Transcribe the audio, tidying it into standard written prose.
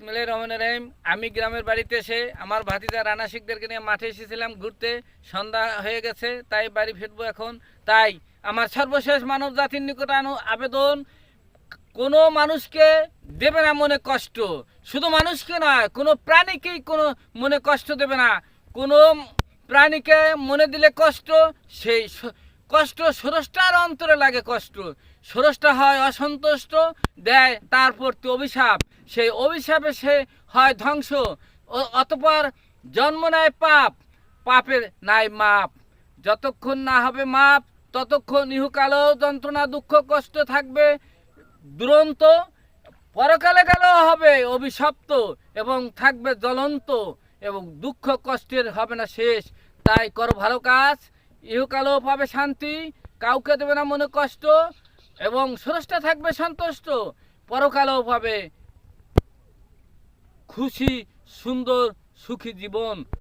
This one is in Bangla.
বিসমিল্লাহির রহমানির রহিম। আমি গ্রামের বাড়িতে এসে আমার ভাতিজা রানা শিকদেরকে নিয়ে মাঠে এসেছিলাম ঘুরতে। সন্ধ্যা হয়ে গেছে, তাই বাড়ি ফিরবো এখন। তাই আমার সর্বশেষ মানব জাতির নিকট আবেদন, কোনো মানুষকে দেবে না মনে কষ্ট। শুধু মানুষকে নয়, কোনো প্রাণীকেই কোনো মনে কষ্ট দেবে না। কোনো প্রাণীকে মনে দিলে কষ্ট, সেই কষ্ট স্রষ্টার অন্তরে লাগে কষ্ট। স্রষ্টা হয় অসন্তুষ্ট, দেয় তার প্রতি অভিশাপ। সেই অভিশাপে সে হয় ধ্বংস। অতঃপর জন্ম নেয় পাপ, পাপের নাই মাপ। যতক্ষণ না হবে মাপ, ততক্ষণ ইহকালেও যন্ত্রণা দুঃখ কষ্ট থাকবে দুরন্ত। পরকালে গেলেও হবে অভিশপ্ত এবং থাকবে জ্বলন্ত, এবং দুঃখ কষ্টের হবে না শেষ। তাই করো ভালো কাজ, ইহকালেও পাবে শান্তি, কাউকে দেবে না মনে কষ্ট, এবং স্রষ্টা থাকবে সন্তুষ্ট। পরকালেও পাবে খুশি সুন্দর সুখী জীবন।